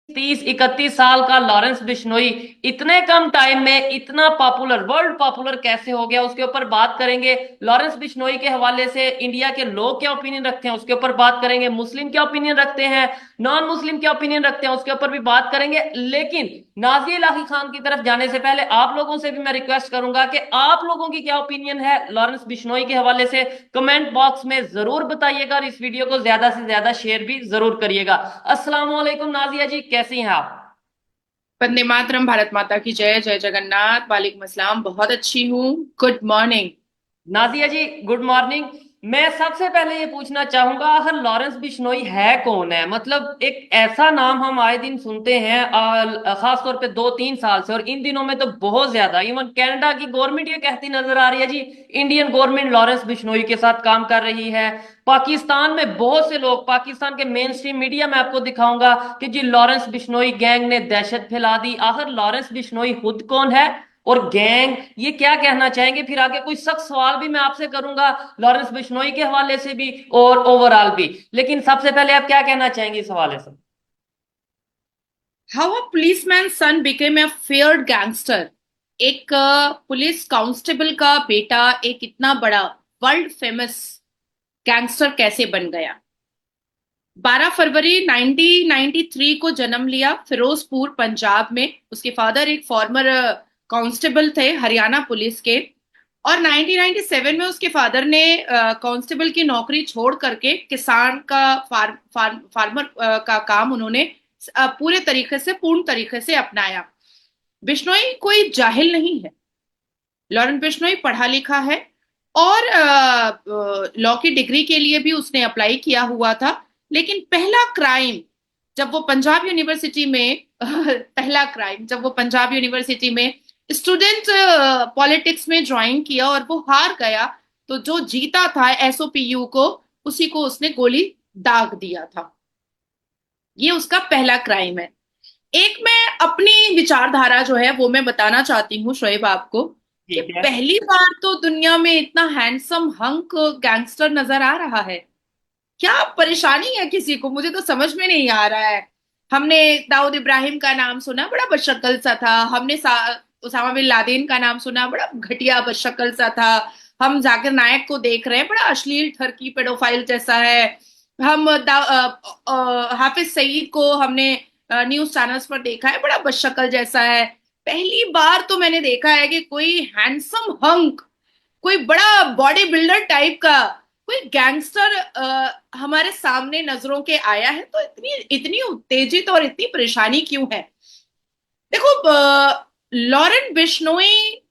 30-31 साल का लॉरेंस बिश्नोई इतने कम टाइम में इतना पॉपुलर, वर्ल्ड पॉपुलर कैसे हो गया, उसके ऊपर बात करेंगे। लॉरेंस बिश्नोई के हवाले से इंडिया के लोग क्या ओपिनियन रखते हैं उसके ऊपर बात करेंगे, मुस्लिम क्या ओपिनियन रखते हैं, नॉन मुस्लिम क्या ओपिनियन रखते हैं उसके ऊपर भी बात करेंगे। लेकिन नाजिया इलाही खान की तरफ जाने से पहले आप लोगों से भी मैं रिक्वेस्ट करूंगा कि आप लोगों की क्या ओपिनियन है लॉरेंस बिश्नोई के हवाले से, कमेंट बॉक्स में जरूर बताइएगा और इस वीडियो को ज्यादा से ज्यादा शेयर भी जरूर करिएगा। अस्सलाम वालेकुम नाजिया जी, कैसी हैं आप? वंदे मातरम। भारत माता की जय। जय जगन्नाथ। वालेकुम अस्सलाम। बहुत अच्छी हूँ। Good morning. Nazia ji, good morning. मैं सबसे पहले ये पूछना चाहूंगा, आखिर लॉरेंस बिश्नोई है कौन है? मतलब एक ऐसा नाम हम आए दिन सुनते हैं, खास तौर पे 2-3 साल से, और इन दिनों में तो बहुत ज्यादा। इवन कनाडा की गवर्नमेंट ये कहती नजर आ रही है जी, इंडियन गवर्नमेंट लॉरेंस बिश्नोई के साथ काम कर रही है। पाकिस्तान में बहुत से लोग, पाकिस्तान के मेन स्ट्रीम मीडिया में आपको दिखाऊंगा कि जी लॉरेंस बिश्नोई गैंग ने दहशत फैला दी। आखिर लॉरेंस बिश्नोई खुद कौन है और गैंग ये क्या कहना चाहेंगे? फिर आगे कोई सख्त सवाल भी मैं आपसे करूंगा लॉरेंस बिश्नोई के हवाले से भी और ओवरऑल भी। लेकिन सबसे पहले आप क्या कहना चाहेंगे इस हवाले से? How a policeman son became a feared gangster. एक पुलिस कांस्टेबल का बेटा एक इतना बड़ा वर्ल्ड फेमस गैंगस्टर कैसे बन गया। 12 फरवरी 1993 को जन्म लिया फिरोजपुर पंजाब में। उसके फादर एक फॉर्मर कांस्टेबल थे हरियाणा पुलिस के। और 1997 में उसके फादर ने कांस्टेबल की नौकरी छोड़ करके किसान का फार्मर का काम उन्होंने पूरे तरीके से पूर्ण तरीके से अपनाया। बिश्नोई कोई जाहिल नहीं है। लॉरेंस बिश्नोई पढ़ा लिखा है और लॉ की डिग्री के लिए भी उसने अप्लाई किया हुआ था। लेकिन पहला क्राइम जब वो पंजाब यूनिवर्सिटी में पहला क्राइम जब वो पंजाब यूनिवर्सिटी में स्टूडेंट पॉलिटिक्स में ज्वाइन किया और वो हार गया, तो जो जीता था एसओपीयू को, उसी को उसने गोली दाग दिया था। ये उसका पहला क्राइम है। एक मैं अपनी विचारधारा जो है वो मैं बताना चाहती हूँ शोएब आपको, कि ठीक है। पहली बार तो दुनिया में इतना हैंडसम हंक गैंगस्टर नजर आ रहा है। क्या परेशानी है किसी को, मुझे तो समझ में नहीं आ रहा है। हमने दाऊद इब्राहिम का नाम सुना, बड़ा बदशक्ल सा था। हमने उसामा बिन लादेन का नाम सुना, बड़ा घटिया बदशक्ल सा था। हम जाकिर नायक को देख रहे हैं, बड़ा अश्लील ठरकी पेडोफाइल जैसा है। हम हाफिज सईद को हमने न्यूज चैनल्स पर देखा है, बड़ा बदशक्ल जैसा है। पहली बार तो मैंने देखा है कि कोई हैंडसम हंक, कोई बड़ा बॉडी बिल्डर टाइप का कोई गैंगस्टर हमारे सामने नजरों के आया है। तो इतनी इतनी उत्तेजित और इतनी परेशानी क्यों है? देखो, लॉरेंस बिश्नोई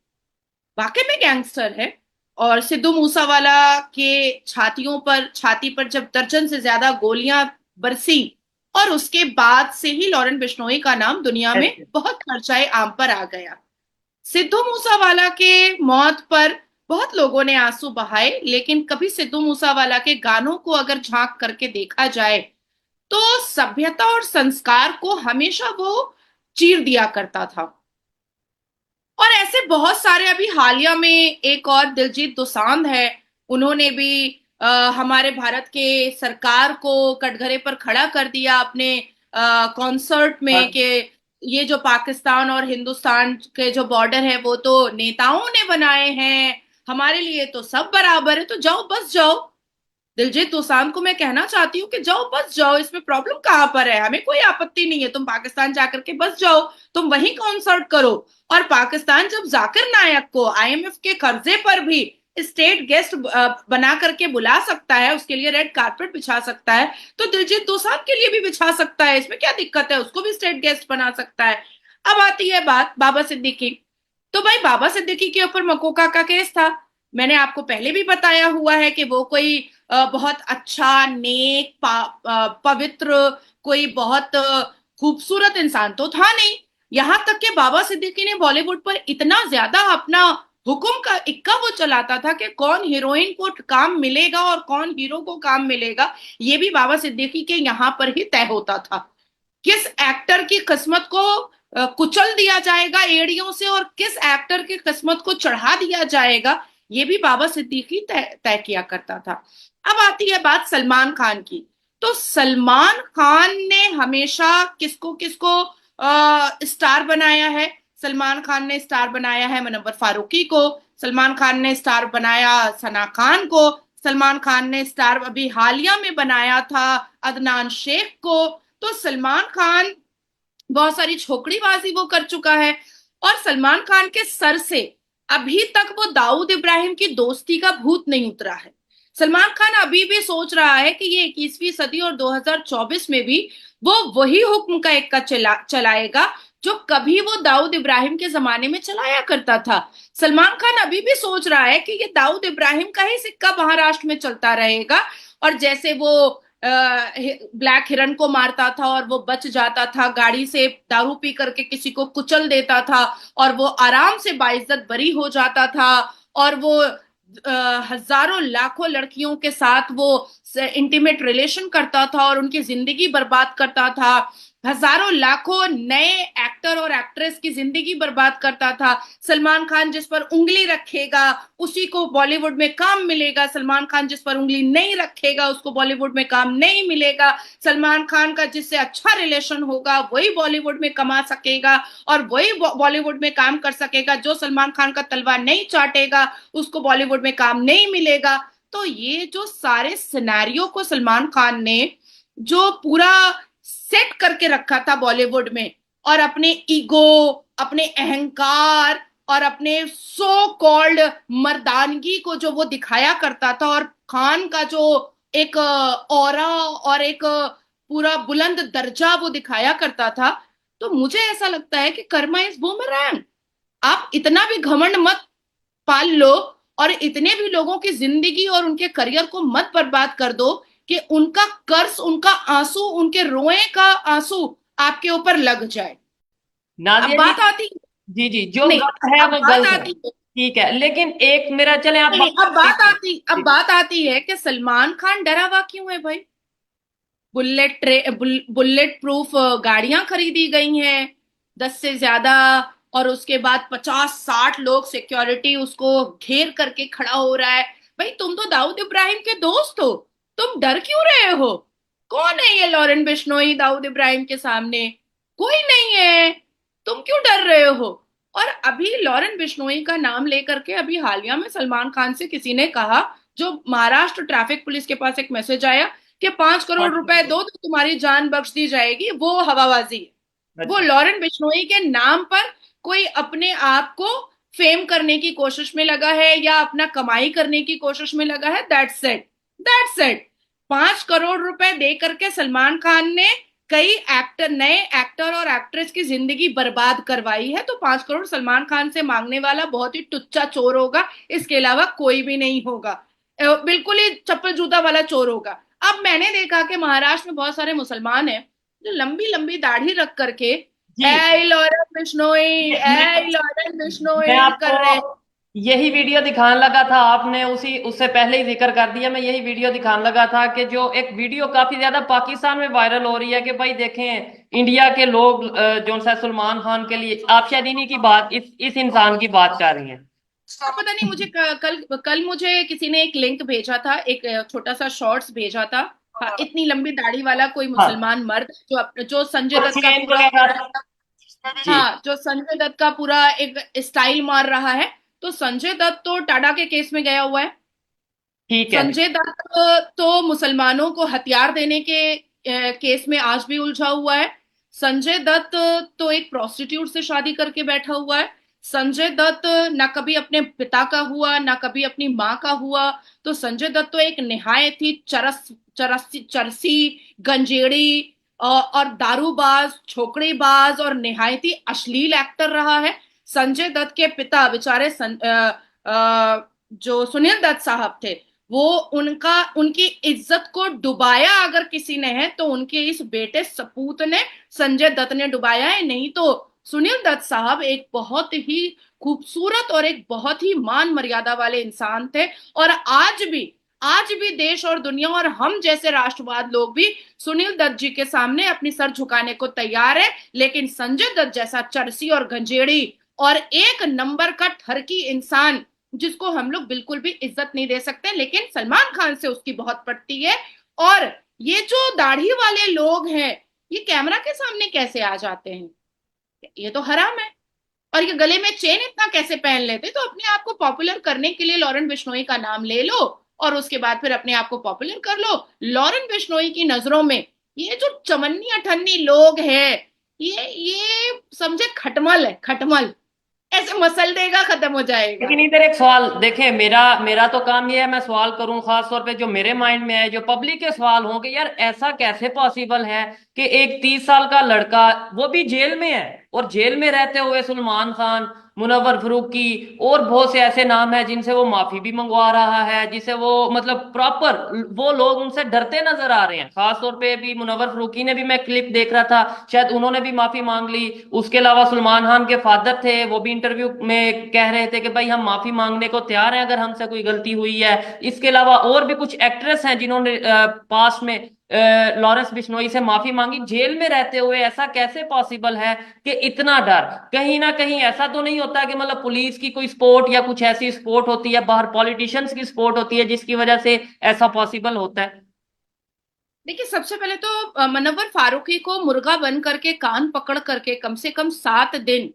वाकई में गैंगस्टर है। और सिद्धू मूसावाला के छाती पर जब दर्जन से ज्यादा गोलियां बरसी, और उसके बाद से ही लॉरेंस बिश्नोई का नाम दुनिया में अच्छा। बहुत चर्चाए आम पर आ गया। सिद्धू मूसावाला के मौत पर बहुत लोगों ने आंसू बहाए, लेकिन कभी सिद्धू मूसावाला के गानों को अगर झांक करके देखा जाए तो सभ्यता और संस्कार को हमेशा वो चीर दिया करता था। और ऐसे बहुत सारे, अभी हालिया में एक और दिलजीत दोसांझ है, उन्होंने भी हमारे भारत के सरकार को कटघरे पर खड़ा कर दिया अपने कॉन्सर्ट में, कि ये जो पाकिस्तान और हिंदुस्तान के जो बॉर्डर है वो तो नेताओं ने बनाए हैं, हमारे लिए तो सब बराबर है, तो जाओ बस जाओ। दिलजीत दोसांझ को मैं कहना चाहती हूँ कि जाओ बस जाओ, इसमें प्रॉब्लम कहाँ पर है? हमें कोई आपत्ति नहीं है, तुम पाकिस्तान जाकर के बस जाओ, तुम वहीं कॉन्सर्ट करो। और पाकिस्तान जब जाकिर नायक को आईएमएफ के कर्जे पर भी स्टेट गेस्ट बना करके बुला सकता है, उसके लिए रेड कारपेट बिछा सकता है, तो दिलजीत दोसांझ के लिए भी बिछा सकता है। इसमें क्या दिक्कत है? उसको भी स्टेट गेस्ट बना सकता है। अब आती है बात बाबा सिद्दीकी। तो भाई, बाबा सिद्दीकी के ऊपर मकोका का केस था। मैंने आपको पहले भी बताया हुआ है कि वो कोई बहुत अच्छा, नेक, पवित्र, कोई बहुत खूबसूरत इंसान तो था नहीं। यहां तक कि बाबा सिद्दीकी ने बॉलीवुड पर इतना ज्यादा अपना हुक्म का इक्का वो चलाता था कि कौन हीरोइन को काम मिलेगा और कौन हीरो को काम मिलेगा, ये भी बाबा सिद्दीकी के यहाँ पर ही तय होता था। किस एक्टर की किस्मत को कुचल दिया जाएगा एड़ियों से और किस एक्टर की किस्मत को चढ़ा दिया जाएगा, ये भी बाबा सिद्दीकी तय तय किया करता था। अब आती है बात सलमान खान की। तो सलमान खान ने हमेशा किसको किसको स्टार बनाया है? सलमान खान ने स्टार बनाया है मुनव्वर फारूकी को, सलमान खान ने स्टार बनाया सना खान को, सलमान खान ने स्टार अभी हालिया में बनाया था अदनान शेख को। तो सलमान खान बहुत सारी छोकड़ीबाजी वो कर चुका है, और सलमान खान के सर से अभी तक वो दाऊद इब्राहिम की दोस्ती का भूत नहीं उतरा है। सलमान खान अभी भी सोच रहा है कि ये 21वीं सदी और 2024 में भी वो वही हुक्म का इक्का चलाएगा जो कभी वो दाऊद इब्राहिम के जमाने में चलाया करता था। सलमान खान अभी भी सोच रहा है कि ये दाऊद इब्राहिम का ही सिक्का महाराष्ट्र में चलता रहेगा, और जैसे वो ब्लैक हिरन को मारता था और वो बच जाता था, गाड़ी से दारू पी करके किसी को कुचल देता था और वो आराम से बाइज्जत बरी हो जाता था, और वो हजारों लाखों लड़कियों के साथ वो इंटीमेट रिलेशन करता था और उनकी जिंदगी बर्बाद करता था, हजारों लाखों नए एक्टर और एक्ट्रेस की जिंदगी बर्बाद करता था। सलमान खान जिस पर उंगली रखेगा उसी को बॉलीवुड में काम मिलेगा, सलमान खान जिस पर उंगली नहीं रखेगा उसको बॉलीवुड में काम नहीं मिलेगा। सलमान खान का जिससे अच्छा रिलेशन होगा वही बॉलीवुड में कमा सकेगा और वही बॉलीवुड में काम कर सकेगा, जो सलमान खान का तलवा नहीं चाटेगा उसको बॉलीवुड में काम नहीं मिलेगा। तो ये जो सारे सिनेरियो को सलमान खान ने जो पूरा सेट करके रखा था बॉलीवुड में, और अपने ईगो, अपने अहंकार और अपने सो कॉल्ड मर्दानगी को जो वो दिखाया करता था, और खान का जो एक ऑरा और एक पूरा बुलंद दर्जा वो दिखाया करता था, तो मुझे ऐसा लगता है कि कर्मा इज बूमरैंग। आप इतना भी घमंड मत पाल लो और इतने भी लोगों की जिंदगी और उनके करियर को मत बर्बाद कर दो कि उनका कर्ज, उनका आंसू, उनके रोए का आंसू आपके ऊपर लग जाए। अब नादिया जी, बात आती जी जी, जो नहीं, गलत है अब वो बात गलत है। आती है ठीक है, लेकिन एक मेरा, चले आप नहीं, बात अब कर बात लीजिए। आती अब बात आती है कि सलमान खान डरा हुआ क्यों है भाई? बुलेट प्रूफ गाड़ियां खरीदी गई हैं 10 से ज्यादा, और उसके बाद 50-60 लोग सिक्योरिटी उसको घेर करके खड़ा हो रहा है। भाई तुम तो दाऊद इब्राहिम के दोस्त हो, तुम डर क्यों रहे हो? कौन है ये लॉरेन बिश्नोई दाऊद इब्राहिम के सामने? कोई नहीं है, तुम क्यों डर रहे हो? और अभी लॉरेन बिश्नोई का नाम लेकर के अभी हालिया में सलमान खान से किसी ने कहा, जो महाराष्ट्र ट्रैफिक पुलिस के पास एक मैसेज आया कि 5 करोड़ रुपए दो तो तुम्हारी जान बख्श दी जाएगी, वो हवाबाजी है। वो अच्छा। लॉरेन बिश्नोई के नाम पर कोई अपने आप को फेम करने की कोशिश में लगा है या अपना कमाई करने की कोशिश में लगा है। That's it, that's it. 5 crore रुपए दे करके सलमान खान ने कई नए एक्टर और एक्ट्रेस की जिंदगी बर्बाद करवाई है, तो 5 करोड़ सलमान खान से मांगने वाला बहुत ही टुच्चा चोर होगा, इसके अलावा कोई भी नहीं होगा। बिल्कुल ही चप्पल जूता वाला चोर होगा। अब मैंने देखा कि महाराष्ट्र में बहुत सारे मुसलमान हैं जो लंबी लंबी दाढ़ी रख करके जी, ए लॉरेन बिश्नोई, मैं ए लॉरेन मैं बिश्नोई आपको कर रहे। यही वीडियो दिखाने लगा था, आपने उसी उससे पहले ही जिक्र कर दिया। मैं यही वीडियो दिखाने लगा था कि जो एक वीडियो काफी ज्यादा पाकिस्तान में वायरल हो रही है कि भाई देखें इंडिया के लोग जो सा सलमान खान के लिए, आप शायद इन्हीं की बात, इस इंसान की बात कर रही हैं। पता नहीं, मुझे कल कल मुझे किसी ने एक लिंक भेजा था, एक छोटा सा शॉर्ट्स भेजा था। हाँ, इतनी लंबी दाढ़ी वाला कोई हाँ, मुसलमान मर्द जो संजय तो दत्त का चेन पूरा, वगैरह। जी। हाँ, जो संजय दत्त का पूरा एक स्टाइल मार रहा है। तो संजय दत्त तो टाडा के केस में गया हुआ है। ठीक है। संजय दत्त तो मुसलमानों को हथियार देने के केस में आज भी उलझा हुआ है। संजय दत्त तो एक प्रोस्टिट्यूट से शादी करके बैठा हुआ है। संजय दत्त ना कभी अपने पिता का हुआ ना कभी अपनी माँ का हुआ। तो संजय दत्त तो एक निहायत ही चरसी गंजेड़ी और दारूबाज, छोकड़ीबाज और निहायत ही अश्लील एक्टर रहा है। संजय दत्त के पिता बेचारे जो सुनील दत्त साहब थे, वो उनकी इज्जत को डुबाया अगर किसी ने है तो उनके इस बेटे सपूत ने, संजय दत्त ने डुबाया है। नहीं तो सुनील दत्त साहब एक बहुत ही खूबसूरत और एक बहुत ही मान मर्यादा वाले इंसान थे, और आज भी देश और दुनिया और हम जैसे राष्ट्रवाद लोग भी सुनील दत्त जी के सामने अपनी सर झुकाने को तैयार है। लेकिन संजय दत्त जैसा चरसी और गंजेड़ी और एक नंबर का ठरकी इंसान, जिसको हम लोग बिल्कुल भी इज्जत नहीं दे सकते, लेकिन सलमान खान से उसकी बहुत पटती है। और ये जो दाढ़ी वाले लोग हैं, ये कैमरा के सामने कैसे आ जाते हैं? ये तो हराम है। और ये गले में चेन इतना कैसे पहन लेते? तो अपने आप को पॉपुलर करने के लिए लॉरेन बिश्नोई का नाम ले लो और उसके बाद फिर अपने आप को पॉपुलर कर लो। लॉरेन बिश्नोई की नजरों में ये जो चमन्नी अठन्नी लोग हैं, ये समझे खटमल है, खटमल। ऐसे मसल देगा, खत्म हो जाएगा। लेकिन इधर एक सवाल देखें, मेरा मेरा तो काम ये है, मैं सवाल करूं खास तौर पे जो मेरे माइंड में है, जो पब्लिक के सवाल हों कि यार ऐसा कैसे पॉसिबल है कि एक 30 साल का लड़का, वो भी जेल में है, और जेल में रहते हुए सलमान खान, मुनव्वर फारूकी और बहुत से ऐसे नाम हैं जिनसे वो माफी भी मंगवा रहा है, जिसे वो मतलब प्रॉपर, वो लोग उनसे डरते नजर आ रहे हैं। खास तौर पे भी मुनव्वर फारूकी ने भी, मैं क्लिप देख रहा था, शायद उन्होंने भी माफी मांग ली। उसके अलावा सलमान खान के फादर थे, वो भी इंटरव्यू में कह रहे थे कि भाई हम माफी मांगने को तैयार हैं अगर हमसे कोई गलती हुई है। इसके अलावा और भी कुछ एक्ट्रेस हैं जिन्होंने पास्ट में लॉरेंस बिश्नोई से माफी मांगी जेल में रहते हुए। ऐसा कैसे पॉसिबल है कि इतना डर? कहीं ना कहीं ऐसा तो नहीं होता कि मतलब पुलिस की कोई सपोर्ट या कुछ ऐसी सपोर्ट होती है, बाहर पॉलिटिशियंस की सपोर्ट होती है, जिसकी वजह से ऐसा पॉसिबल होता है? देखिए, सबसे पहले तो मुनव्वर फारूकी को मुर्गा बन करके कान पकड़ करके कम से कम 7 दिन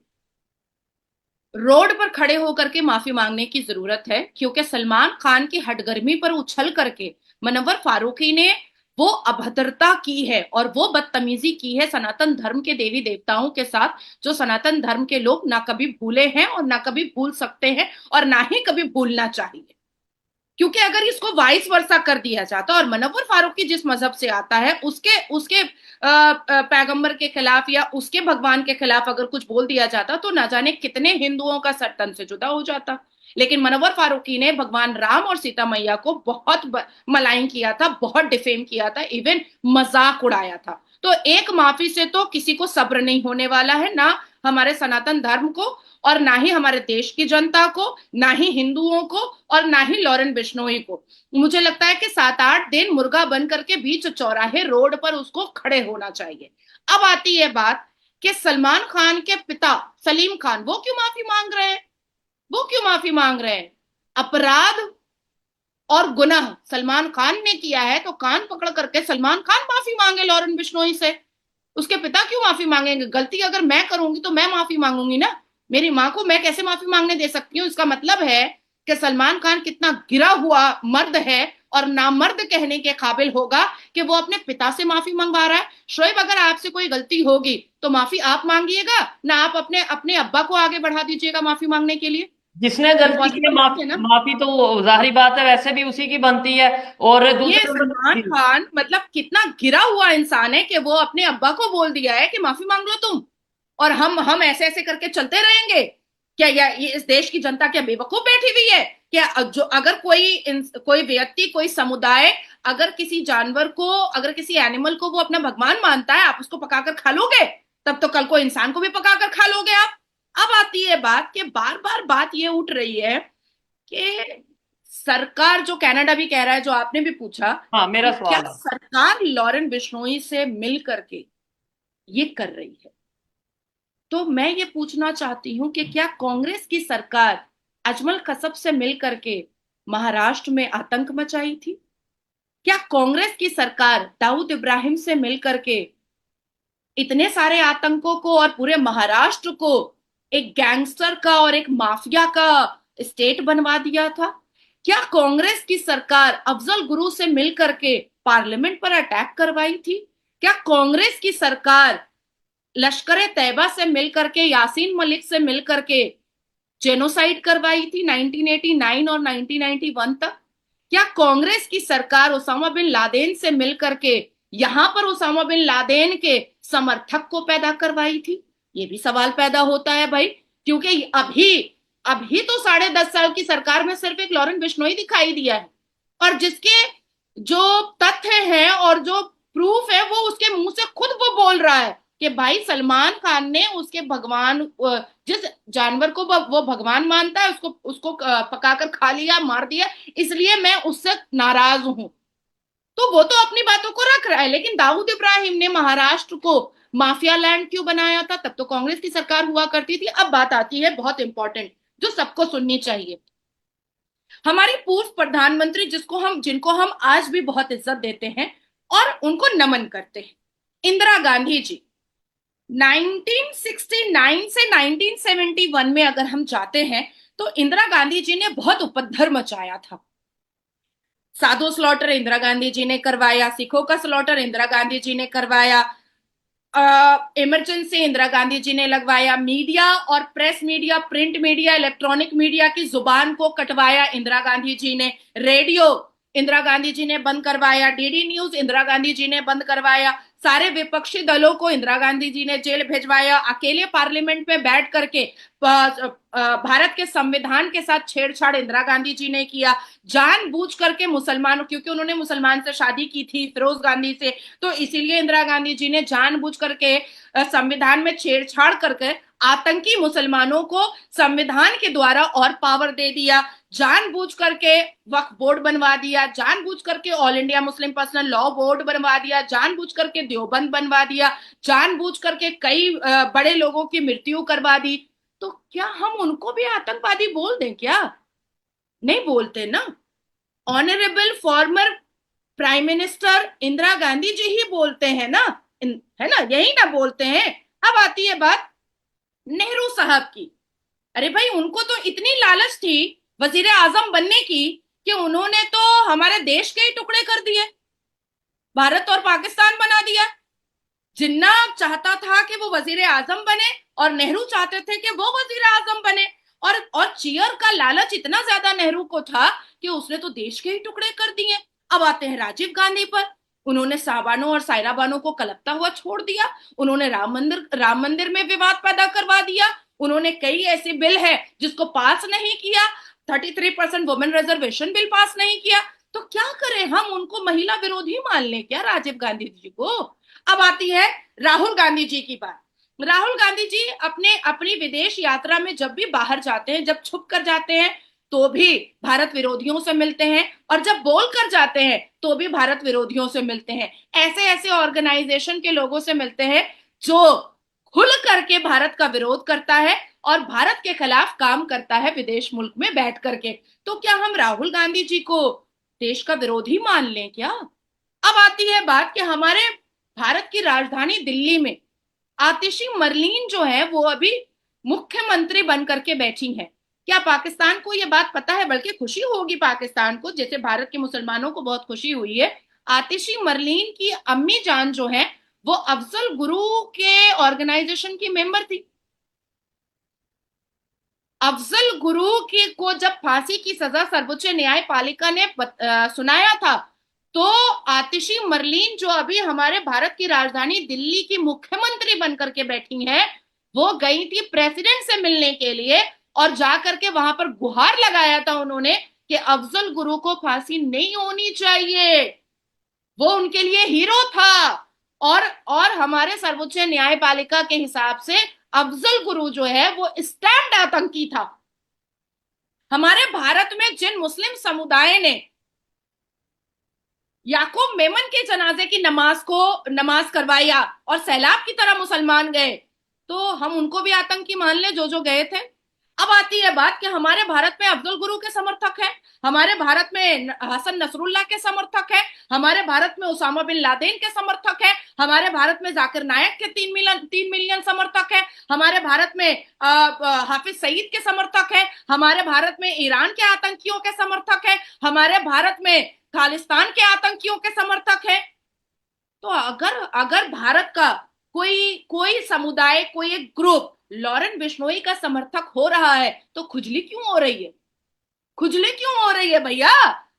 रोड पर खड़े होकर के माफी मांगने की जरूरत है, क्योंकि सलमान खान की हटगर्मी पर उछल करके मुनव्वर फारूकी ने वो अभद्रता की है और वो बदतमीजी की है सनातन धर्म के देवी देवताओं के साथ, जो सनातन धर्म के लोग ना कभी भूले हैं और ना कभी भूल सकते हैं और ना ही कभी भूलना चाहिए। क्योंकि अगर इसको वाइस वर्सा कर दिया जाता और मुनव्वर फारूकी जिस मजहब से आता है उसके उसके पैगंबर के खिलाफ या उसके भगवान के खिलाफ अगर कुछ बोल दिया जाता तो ना जाने कितने हिंदुओं का सर तन से जुदा हो जाता। लेकिन मुनव्वर फारूकी ने भगवान राम और सीता मैया को बहुत मलाइन किया था, बहुत डिफेम किया था, इवन मजाक उड़ाया था। तो एक माफी से तो किसी को सब्र नहीं होने वाला है, ना हमारे सनातन धर्म को और ना ही हमारे देश की जनता को, ना ही हिंदुओं को और ना ही लॉरेन बिश्नोई को। मुझे लगता है कि 7-8 दिन मुर्गा बन करके बीच चौराहे रोड पर उसको खड़े होना चाहिए। अब आती है बात कि सलमान खान के पिता सलीम खान वो क्यों माफी मांग रहे हैं? वो क्यों माफी मांग रहे हैं? अपराध और गुनाह सलमान खान ने किया है तो कान पकड़ करके सलमान खान माफी मांगे लॉरेन बिश्नोई से। उसके पिता क्यों माफी मांगेंगे? गलती अगर मैं करूंगी तो मैं माफी मांगूंगी ना। मेरी माँ को मैं कैसे माफी मांगने दे सकती हूँ? इसका मतलब है कि सलमान खान कितना गिरा हुआ मर्द है और नामर्द कहने के काबिल होगा कि वो अपने पिता से माफी मंगवा रहा है। शोएब, अगर आपसे कोई गलती होगी तो माफी आप मांगिएगा ना आप अपने अपने अब्बा को आगे बढ़ा दीजिएगा माफी मांगने के लिए? जिसने गलती की है, इम्पॉसिबल बात है ना। माफी तो जाहिर बात है वैसे भी उसी की बनती है। और ये दूसरा नंबर, सलमान खान मतलब कितना गिरा हुआ इंसान है कि वो अपने अब्बा को बोल दिया है कि माफी मांग लो तुम, और हम ऐसे ऐसे करके चलते रहेंगे क्या? या ये इस देश की जनता क्या बेवकूफ बैठी हुई है क्या? जो अगर कोई व्यक्ति, कोई समुदाय अगर किसी जानवर को, अगर किसी एनिमल को वो अपना भगवान मानता है, आप उसको पकाकर खा लोगे, तब तो कल को इंसान को भी पकाकर खा लोगे आप। अब आती है बात कि बार बार बात ये उठ रही है कि सरकार, जो कनाडा भी कह रहा है, जो आपने भी पूछा हाँ कि मेरा क्या सवाल है। सरकार लॉरेन बिश्नोई से मिल करके ये कर रही है, तो मैं ये पूछना चाहती हूं कि क्या कांग्रेस की सरकार अजमल कसब से मिल करके महाराष्ट्र में आतंक मचाई थी? क्या कांग्रेस की सरकार दाऊद इब्राहिम से मिल करके इतने सारे आतंकों को और पूरे महाराष्ट्र को एक गैंगस्टर का और एक माफिया का स्टेट बनवा दिया था? क्या कांग्रेस की सरकार अफजल गुरु से मिल करके पार्लियामेंट पर अटैक करवाई थी? क्या कांग्रेस की सरकार लश्कर तैयबा से मिल करके, यासीन मलिक से मिल करके जेनोसाइड करवाई थी 1989 और 1991 तक? क्या कांग्रेस की सरकार ओसामा बिन लादेन से मिल करके यहां पर ओसामा बिन लादेन के समर्थक को पैदा करवाई थी? ये भी सवाल पैदा होता है भाई, क्योंकि अभी अभी तो 10.5 साल की सरकार में सिर्फ एक लॉरेन बिश्नोई दिखाई दिया है, और जिसके जो तथ्य है और जो प्रूफ है वो उसके मुंह से खुद वो बोल रहा है कि भाई सलमान खान ने उसके भगवान, जिस जानवर को वो भगवान मानता है, उसको उसको पकाकर खा लिया, मार दिया, इसलिए मैं उससे नाराज हूं। तो वो तो अपनी बातों को रख रहा है, लेकिन दाऊद इब्राहिम ने महाराष्ट्र को माफिया लैंड क्यों बनाया था? तब तो कांग्रेस की सरकार हुआ करती थी। अब बात आती है बहुत इंपॉर्टेंट, जो सबको सुननी चाहिए। हमारी पूर्व प्रधानमंत्री, जिनको हम जिनको हम आज भी बहुत इज्जत देते हैं, और उनको नमन करते हैं। इंदिरा गांधी जी 1969 से 1971 में अगर हम जाते हैं तो इंदिरा गांधी जी ने बहुत उपद्रव मचाया था। साधु स्लॉटर इंदिरा गांधी जी ने करवाया, सिखों का स्लॉटर इंदिरा गांधी जी ने करवाया, इमरजेंसी इंदिरा गांधी जी ने लगवाया, मीडिया और press media, print media, electronic media की जुबान को कटवाया इंदिरा गांधी जी ने, रेडियो इंदिरा गांधी जी ने बंद करवाया, डीडी न्यूज इंदिरा गांधी जी ने बंद करवाया, सारे विपक्षी दलों को इंदिरा गांधी जी ने जेल भिजवाया, अकेले पार्लियामेंट में बैठ करके भारत के संविधान के साथ छेड़छाड़ इंदिरा गांधी जी ने किया, जानबूझ करके मुसलमानों, क्योंकि उन्होंने मुसलमान से शादी की थी फिरोज गांधी से, तो इसीलिए इंदिरा गांधी जी ने जानबूझ करके संविधान में छेड़छाड़ करके आतंकी मुसलमानों को संविधान के द्वारा और पावर दे दिया, जानबूझ करके वक्फ बोर्ड बनवा दिया, जानबूझ करके all India Muslim personal law board बनवा दिया, जानबूझ करके देवबंद बनवा दिया, जानबूझ करके कई बड़े लोगों की मृत्यु करवा दी। तो क्या हम उनको भी आतंकवादी बोल दें क्या? नहीं बोलते ना। Honourable former prime minister Indira Gandhi ji ही बोलते हैं ना, है ना, यही ना बोलते हैं। अब आती है बात नेहरू साहब की। अरे भाई, उनको तो इतनी लालच थी वजीर आजम बनने की कि उन्होंने तो हमारे देश के ही टुकड़े कर दिए, भारत और पाकिस्तान बना दिया। जिन्ना चाहता था कि वो वजीर आजम बने और नेहरू चाहते थे कि वो वजीर आजम बने, और चीयर का लालच इतना ज्यादा नेहरू को था कि उसने तो देश के ही टुकड़े कर दिए। अब आते हैं राजीव गांधी पर। उन्होंने साहबानों और सायरा बानो को कलपता हुआ छोड़ दिया, उन्होंने राम मंदिर में विवाद पैदा करवा दिया, उन्होंने कई ऐसे बिल है जिसको पास नहीं किया, 33% वुमेन रिजर्वेशन बिल पास नहीं किया। तो क्या करें, हम उनको महिला विरोधी मान लें क्या राजीव गांधी जी को? अब आती है राहुल गांधी जी की बात। राहुल गांधी जी अपनी विदेश यात्रा में जब भी बाहर जाते हैं, जब छुप कर जाते हैं तो भी भारत विरोधियों से मिलते हैं, और जब बोल कर जाते हैं तो भी भारत विरोधियों से मिलते हैं। ऐसे ऐसे ऑर्गेनाइजेशन के लोगों से मिलते हैं जो खुल करके भारत का विरोध करता है और भारत के खिलाफ काम करता है विदेश मुल्क में बैठ करके। तो क्या हम राहुल गांधी जी को देश का विरोधी मान लें क्या? अब आती है बात कि हमारे भारत की राजधानी दिल्ली में आतिशी मरलीन जो है वो अभी मुख्यमंत्री बन करके बैठी हैं। क्या पाकिस्तान को ये बात पता है? बल्कि खुशी होगी पाकिस्तान को, जैसे भारत के मुसलमानों को बहुत खुशी हुई है। आतिशी मरलीन की अम्मी जान जो है वो अफजल गुरु के ऑर्गेनाइजेशन की मेंबर थी। अफजल गुरु की को जब फांसी की सजा सर्वोच्च न्यायपालिका ने सुनाया था, तो आतिशी मरलीन जो अभी हमारे भारत की राजधानी दिल्ली की मुख्यमंत्री बनकर के बैठी हैं, वो गई थी प्रेसिडेंट से मिलने के लिए और जाकर के वहां पर गुहार लगाया था उन्होंने कि अफजल गुरु को फांसी नहीं होनी चाहिए। वो उनके लिए हीरो था। और हमारे सर्वोच्च न्यायपालिका के हिसाब से अफजल गुरु जो है वो स्टैम्प्ड आतंकी था। हमारे भारत में जिन मुस्लिम समुदाय ने याकूब मेमन के जनाजे की नमाज करवाया और सैलाब की तरह मुसलमान गए, तो हम उनको भी आतंकी मान ले जो जो गए थे। अब आती है बात कि हमारे भारत में अफजल गुरु के समर्थक हैं, हमारे भारत में हसन नसरुल्लाह के समर्थक हैं, हमारे भारत में उसामा बिन लादेन के समर्थक हैं, हमारे भारत में जाकिर नायक के 3 मिलियन समर्थक हैं, हमारे भारत में हाफिज सईद के समर्थक हैं, हमारे भारत में ईरान के आतंकियों के समर्थक हैं, हमारे भारत में खालिस्तान के आतंकियों के समर्थक हैं। तो अगर अगर भारत का कोई कोई समुदाय, कोई एक ग्रुप लॉरेन बिश्नोई का समर्थक हो रहा है तो खुजली क्यों हो रही है? खुजली क्यों हो रही है भैया?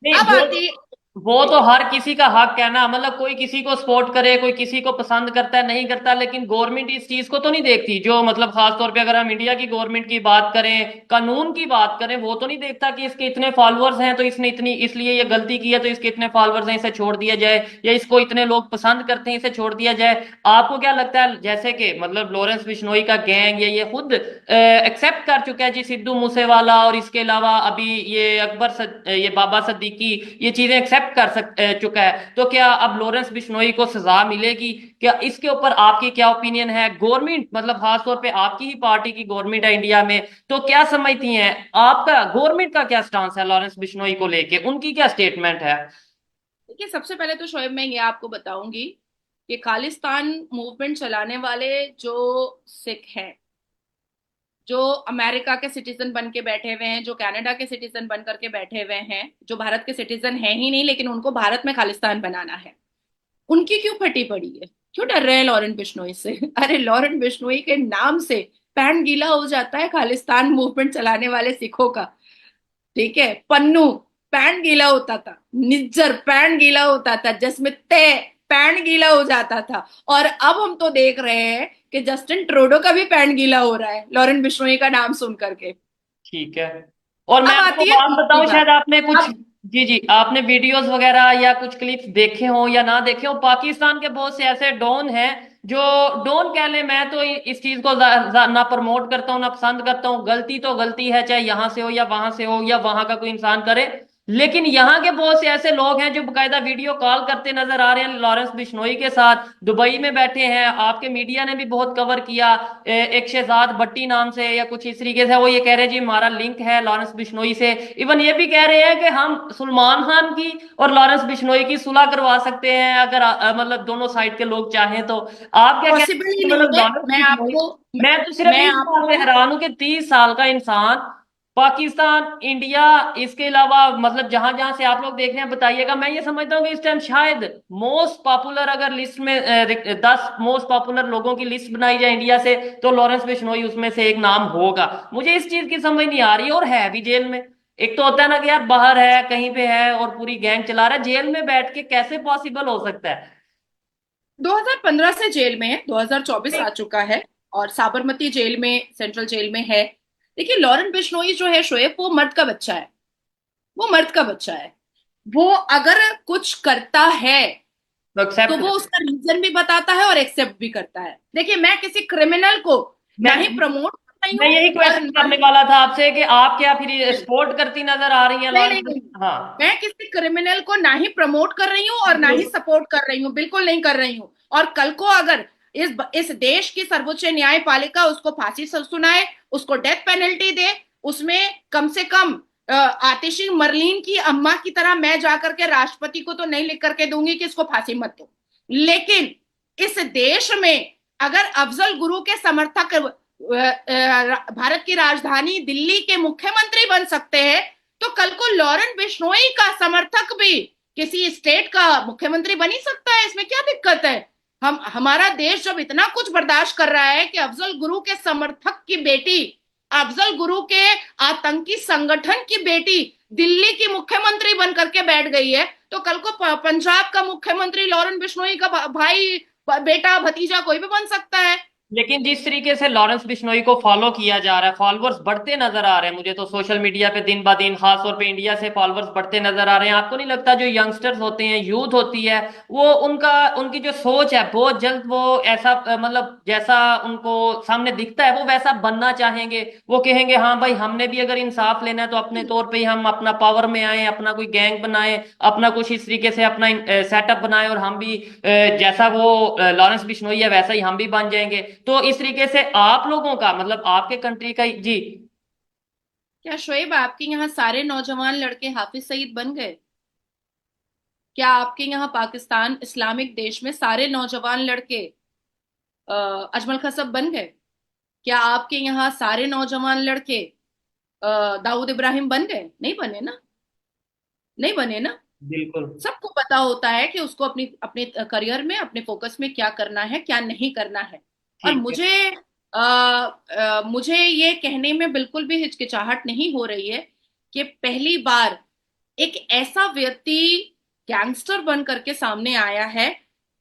नहीं, अब आती वो तो हर किसी का हक है ना, मतलब कोई किसी को सपोर्ट करे, कोई किसी को पसंद करता है नहीं करता, लेकिन गवर्नमेंट इस चीज को तो नहीं देखती। जो मतलब खास तौर पे अगर हम इंडिया की गवर्नमेंट की बात करें, कानून की बात करें, वो तो नहीं देखता कि इसके इतने फॉलोअर्स हैं तो इसने इतनी इसलिए ये गलती की है, तो इसके इतने फॉलोअर्स हैं इसे छोड़ दिया जाए, या इसको इतने लोग पसंद करते हैं इसे छोड़ दिया जाए। आपको क्या लगता है, जैसे कि मतलब लॉरेंस बिश्नोई का गैंग ये खुद एक्सेप्ट कर चुका है जी, सिद्धू मूसेवाला और इसके अलावा अभी ये ये बाबा सिद्दीकी ये चीजें एक्सेप्ट चुका है, तो क्या अब लॉरेंस बिश्नोई को सजा मिलेगी? क्या इसके ऊपर आपकी क्या ओपिनियन है? गवर्नमेंट मतलब खासतौर पे आपकी ही पार्टी की गवर्नमेंट है इंडिया में, तो क्या समझती हैं? आपका गवर्नमेंट का क्या स्टांस है लॉरेंस बिश्नोई को लेके, उनकी क्या स्टेटमेंट है? देखिए, सबसे पहले तो शोएब मैं ये आपको बताऊंगी कि खालिस्तान मूवमेंट चलाने वाले जो सिख हैं, जो अमेरिका के सिटीजन बन के बैठे हुए हैं, जो कनाडा के सिटीजन बन करके बैठे हुए हैं, जो भारत के सिटीजन हैं ही नहीं लेकिन उनको भारत में खालिस्तान बनाना है, उनकी क्यों फटी पड़ी है? क्यों डर रहे हैं लॉरेंट बिश्नोई से? अरे लॉरेंट बिश्नोई के नाम से पैन गीला हो जाता है खालिस्तान मूवमेंट चलाने वाले सिखों का। ठीक है, पन्नू पैंट गीला होता था, निज्जर पैंट गीला होता था, जसमित तय पैंट गीला हो जाता था, और अब हम तो देख रहे हैं कि जस्टिन ट्रूडो का भी पैंट गीला हो रहा है लॉरेंट बिश्नोई का नाम सुन करके। ठीक है। और मैं अब आपको आती है बात दूसरी बताऊं, शायद बात। आपने कुछ, अब जी जी, आपने वीडियोस वगैरह या कुछ क्लिप्स देखे हो या ना देखे हो, पाकिस्तान के बहुत से ऐसे डॉन हैं जो, डॉन कह ले, मैं तो इस चीज को ना प्रमोट करता हूँ ना पसंद करता हूँ, गलती तो गलती है, चाहे यहाँ से हो या वहां से हो या वहां का कोई इंसान करे, लेकिन यहाँ के बहुत से ऐसे लोग हैं जो बकायदा वीडियो कॉल करते नजर आ रहे हैं लॉरेंस बिश्नोई के साथ, दुबई में बैठे हैं, आपके मीडिया ने भी बहुत कवर किया। एक शहजाद भट्टी नाम से या कुछ इस तरीके से, वो ये कह रहे हैं जी हमारा लिंक है लॉरेंस बिश्नोई से, इवन ये भी कह रहे हैं कि हम सलमान खान की और लॉरेंस बिश्नोई की सुलह करवा सकते हैं अगर मतलब दोनों साइड के लोग चाहें तो। आप क्या कहते पॉसिबल ही हैं नहीं मतलब है। लॉरेंस मैं बिश्नोई, आपको मैं तो सिर्फ मैं इस बात से आपको हैरान हूं कि 30 साल का इंसान, पाकिस्तान, इंडिया, इसके अलावा मतलब जहां जहां से आप लोग देख रहे हैं बताइएगा, मैं ये समझता हूँ कि इस टाइम शायद मोस्ट पॉपुलर, अगर लिस्ट में 10 मोस्ट पॉपुलर लोगों की लिस्ट बनाई जाए इंडिया से, तो लॉरेंस बिश्नोई उसमें से एक नाम होगा। मुझे इस चीज की समझ नहीं आ रही, और है भी जेल में। एक तो होता है ना कि यार बाहर है, कहीं पे है और पूरी गैंग चला रहा है, जेल में बैठ के कैसे पॉसिबल हो सकता है? 2015 से जेल में है, 2024 आ चुका है, और साबरमती जेल में, सेंट्रल जेल में है। देखिए, लॉरेंट बिश्नोई जो है शोएब, वो मर्द का बच्चा है। वो मर्द का बच्चा है। वो अगर कुछ करता है तो तो एक्सेप्ट वो करें। उसका रीजन भी बताता है और एक्सेप्ट भी करता है। देखिए, मैं किसी क्रिमिनल को ना मैं ही प्रमोट कर रही मैं हूँ यही और क्वेश्चन ना करने ही, वाला था आपसे कि आप क्या फिर सपोर्ट करती नजर आ रही हैं नहीं नहीं लॉरेंस? नहीं, हाँ, मैं किसी क्रिमिनल को ना ही प्रमोट कर रही हूँ और ना ही बिल्कुल। सपोर्ट कर रही हूँ, बिल्कुल नहीं कर रही हूँ। और कल को अगर इस देश की सर्वोच्च न्यायपालिका उसको फांसी सुनाए, उसको डेथ पेनल्टी दे, उसमें कम से कम आतिशी मरलीन की अम्मा की तरह मैं जाकर के राष्ट्रपति को तो नहीं लिख करके दूंगी कि इसको फांसी मत दो, लेकिन इस देश में अगर अफजल गुरु के समर्थक भारत की राजधानी दिल्ली के मुख्यमंत्री बन सकते हैं, तो कल को लॉरेंट बिश्नोई का समर्थक भी किसी स्टेट का मुख्यमंत्री बन ही सकता है। इसमें क्या दिक्कत है? हमारा देश जब इतना कुछ बर्दाश्त कर रहा है कि अफजल गुरु के समर्थक की बेटी, अफजल गुरु के आतंकी संगठन की बेटी दिल्ली की मुख्यमंत्री बन करके बैठ गई है, तो कल को पंजाब का मुख्यमंत्री लॉरेंट बिश्नोई का भाई, बेटा, भतीजा कोई भी बन सकता है। लेकिन जिस तरीके से लॉरेंस बिश्नोई को फॉलो किया जा रहा है, फॉलोअर्स बढ़ते नजर आ रहे हैं मुझे तो सोशल मीडिया पे दिन ब दिन, खास तौर पे इंडिया से फॉलोअर्स बढ़ते नजर आ रहे हैं। आपको नहीं लगता जो यंगस्टर्स होते हैं, यूथ होती है, वो उनका, उनकी जो सोच है बहुत जल्द वो ऐसा मतलब जैसा उनको सामने दिखता है वो वैसा बनना चाहेंगे? वो कहेंगे हाँ भाई हमने भी अगर इंसाफ लेना है तो अपने तौर पे ही हम अपना पावर में आए, अपना कोई गैंग बनाए, अपना कुछ इस तरीके से अपना सेटअप बनाए, और हम भी जैसा वो लॉरेंस बिश्नोई है वैसा ही हम भी बन जाएंगे। तो इस तरीके से आप लोगों का मतलब आपके कंट्री का जी। क्या शोएब, आपके यहाँ सारे नौजवान लड़के हाफिज सईद बन गए? क्या आपके यहाँ पाकिस्तान इस्लामिक देश में सारे नौजवान लड़के अजमल खसब बन गए? क्या आपके यहाँ सारे नौजवान लड़के दाऊद इब्राहिम बन गए? नहीं बने ना। नहीं बने ना। बिल्कुल। सबको पता होता है कि उसको अपनी अपने करियर में, अपने फोकस में क्या करना है, क्या नहीं करना है। और ठीक है। मुझे ये कहने में बिल्कुल भी हिचकिचाहट नहीं हो रही है कि पहली बार एक ऐसा व्यक्ति गैंगस्टर बन करके सामने आया है,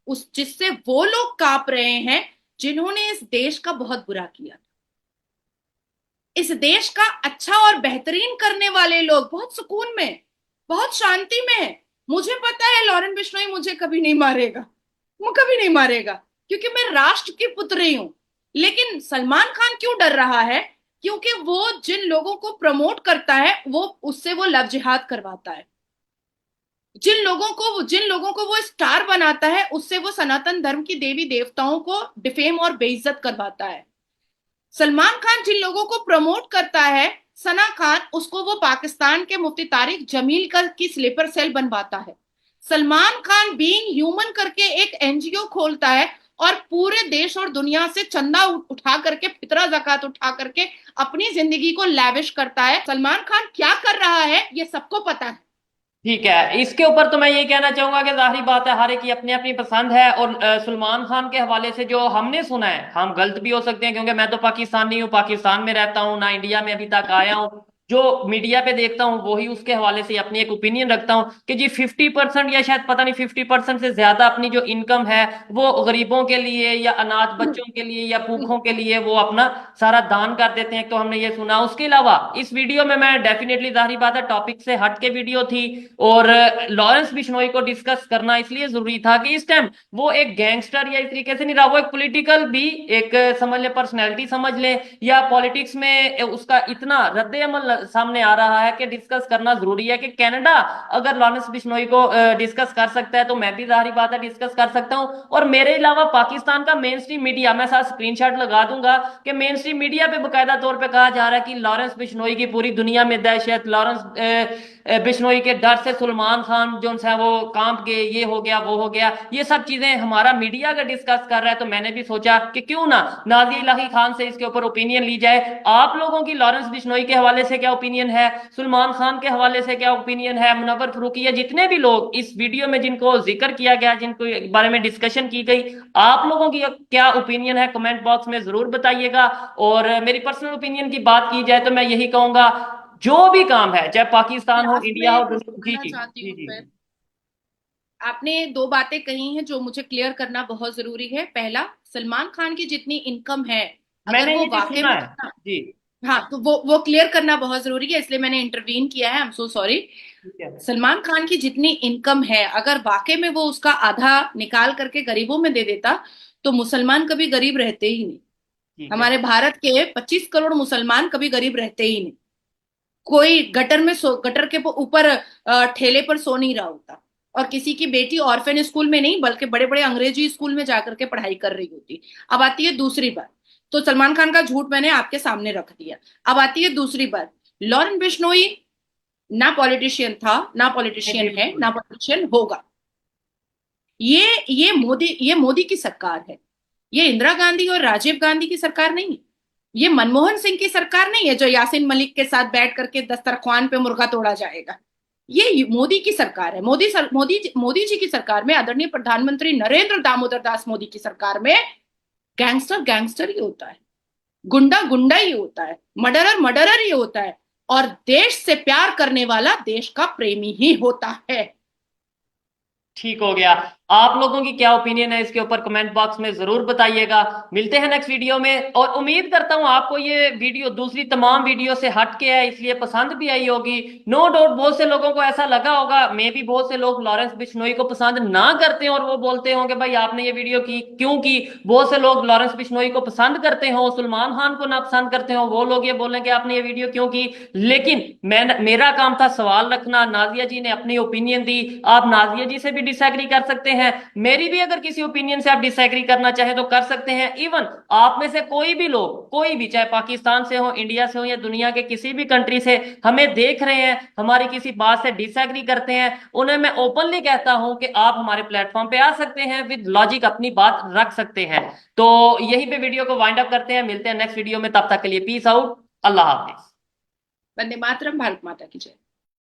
उस जिससे वो लोग कांप रहे हैं जिन्होंने इस देश का बहुत बुरा किया। इस देश का अच्छा और बेहतरीन करने वाले लोग बहुत सुकून में, बहुत शांति में है। मुझे पता है लॉरेंट बिश्नोई मुझे कभी नहीं मारेगा, वो कभी नहीं मारेगा, क्योंकि मैं राष्ट्र की पुत्री हूं। लेकिन सलमान खान क्यों डर रहा है? क्योंकि वो जिन लोगों को प्रमोट करता है वो उससे वो लव जिहाद करवाता है। जिन लोगों को वो स्टार बनाता है उससे वो सनातन धर्म की देवी देवताओं को डिफेम और बेइज्जत करवाता है। सलमान खान जिन लोगों को प्रमोट करता है, सना खान, उसको वो पाकिस्तान के मुफ्ती तारिक जमील का की स्लीपर सेल बनवाता है। सलमान खान बीइंग ह्यूमन करके एक एनजीओ खोलता है और पूरे देश और दुनिया से चंदा उठा करके, फितरा ज़कात उठा करके अपनी जिंदगी को लैविश करता है। सलमान खान क्या कर रहा है ये सबको पता है। ठीक है, इसके ऊपर तो मैं ये कहना चाहूंगा कि जाहिर बात है हर एक की अपनी अपनी पसंद है। और सलमान खान के हवाले से जो हमने सुना है, हम गलत भी हो सकते हैं क्योंकि मैं तो पाकिस्तानी हूँ, पाकिस्तान में रहता हूँ, ना इंडिया में अभी तक आया हूँ। जो मीडिया पे देखता हूँ वही उसके हवाले से अपनी एक ओपिनियन रखता हूँ कि जी 50% या शायद पता नहीं 50% से ज्यादा अपनी जो इनकम है वो गरीबों के लिए या अनाथ बच्चों के लिए या भूखों के लिए वो अपना सारा दान कर देते हैं। तो हमने ये सुना। उसके अलावा इस वीडियो में मैं डेफिनेटली, जाहिर बात है टॉपिक से हट के वीडियो थी, और लॉरेंस बिश्नोई को डिस्कस करना इसलिए जरूरी था कि इस टाइम वो एक गैंगस्टर या इस तरीके से नहीं रहा, वो एक पॉलिटिकल भी एक समझ ले, पर्सनैलिटी समझ ले, या पॉलिटिक्स में उसका इतना रद्द अमल सामने आ रहा है कि डिस्कस करना जरूरी है। कि कनाडा अगर लॉरेंस बिश्नोई को डिस्कस कर सकता है तो मैं भी जाहिर बात है डिस्कस कर सकता हूं। और मेरे अलावा पाकिस्तान का मेन स्ट्रीम मीडिया, मैं साथ स्क्रीनशॉट लगा दूंगा कि मेन स्ट्रीम मीडिया पे बकायदा तौर पे कहा जा रहा है कि लॉरेंस बिश्नोई की पूरी दुनिया में दहशत, लॉरेंस बिश्नोई के डर से सलमान खान जो है वो कांप गए, ये हो गया वो हो गया। ये सब चीजें हमारा मीडिया अगर डिस्कस कर रहा है तो मैंने भी सोचा कि क्यों ना नाज़िया इलाही खान से इसके ऊपर ओपिनियन ली जाए। आप लोगों की लॉरेंस बिश्नोई के हवाले से क्या ओपिनियन है, सलमान खान के हवाले से क्या ओपिनियन है, मुनव्वर फारूकी या जितने भी लोग इस वीडियो में जिनको जिक्र किया गया, जिनको बारे में डिस्कशन की गई, आप लोगों की क्या ओपिनियन है कमेंट बॉक्स में जरूर बताइएगा। और मेरी पर्सनल ओपिनियन की बात की जाए तो मैं यही कहूंगा, जो भी काम है चाहे पाकिस्तान हो, लास्ट इंडिया में हो, कुछ जी बोलना जी चाहती जी हूँ जी। मैं। आपने दो बातें कही हैं जो मुझे क्लियर करना बहुत जरूरी है। पहला, सलमान खान की जितनी इनकम है, अगर मैंने वो ये चीज वाकई सुना में है। उतना, जी। हाँ, तो वो क्लियर करना बहुत जरूरी है, इसलिए मैंने इंटरवीन किया है। I am so sorry. ठीक है। सलमान खान की जितनी इनकम है, अगर वाकई में वो उसका आधा निकाल करके गरीबों में दे देता तो मुसलमान कभी गरीब रहते ही नहीं। ठीक है। हमारे भारत के 25 करोड़ मुसलमान कभी गरीब रहते ही नहीं। कोई गटर में सो, गटर के ऊपर ठेले पर सो नहीं रहा होता। और किसी की बेटी ऑर्फेन स्कूल में नहीं बल्कि बड़े बड़े अंग्रेजी स्कूल में जाकर के पढ़ाई कर रही होती। अब आती है दूसरी बात। तो सलमान खान का झूठ मैंने आपके सामने रख दिया। अब आती है दूसरी बात। लॉरेंस बिश्नोई ना पॉलिटिशियन था, ना नहीं, पॉलिटिशियन है, बिल्कुल। ना पॉलिटिशियन होगा। ये मोदी की सरकार है। ये इंदिरा गांधी और राजीव गांधी की सरकार नहीं है। ये मनमोहन सिंह की सरकार नहीं है जो यासीन मलिक के साथ बैठ करके दस्तरख्वान पे मुर्गा तोड़ा जाएगा। ये मोदी की सरकार है। मोदी जी की सरकार में, आदरणीय प्रधानमंत्री नरेंद्र दामोदर दास मोदी की सरकार में, गैंगस्टर गैंगस्टर ही होता है, गुंडा गुंडा ही होता है, मर्डरर मर्डरर ही होता है, और देश से प्यार करने वाला देश का प्रेमी ही होता है। ठीक हो गया। आप लोगों की क्या ओपिनियन है इसके ऊपर कमेंट बॉक्स में जरूर बताइएगा। मिलते हैं नेक्स्ट वीडियो में, और उम्मीद करता हूं आपको ये वीडियो दूसरी तमाम वीडियो से हट के है इसलिए पसंद भी आई होगी। नो डाउट बहुत से लोगों को ऐसा लगा होगा, मे भी बहुत से लोग लॉरेंस बिश्नोई को पसंद ना करते हैं और वो बोलते होंगे भाई आपने ये वीडियो की क्यों की। बहुत से लोग लॉरेंस बिश्नोई को पसंद करते हो, सलमान खान को ना पसंद करते हो, वो लोग ये बोलेंगे आपने ये वीडियो क्यों की। लेकिन मैं, मेरा काम था सवाल रखना। नाजिया जी ने अपनी ओपिनियन दी, आप नाजिया जी से भी डिसएग्री कर सकते हैं, मेरी भी अगर किसी ओपिनियन से आप डिसएग्री करना चाहें तो कर सकते हैं। इवन आप में से कोई भी लोग, कोई भी, चाहे पाकिस्तान से हो, इंडिया से हो या दुनिया के किसी भी कंट्री से हमें देख रहे हैं, हमारी किसी बात से डिसएग्री करते हैं, उन्हें मैं ओपनली कहता हूं कि आप हमारे प्लेटफॉर्म पे आ सकते हैं, विद लॉजिक अपनी बात रख सकते हैं। तो यहीं पे वीडियो को वाइंड अप करते हैं, मिलते हैं नेक्स्ट वीडियो में, तब तक के लिए पीस आउट, अल्लाह हाफिज। वंदे मातरम, भारत माता की जय।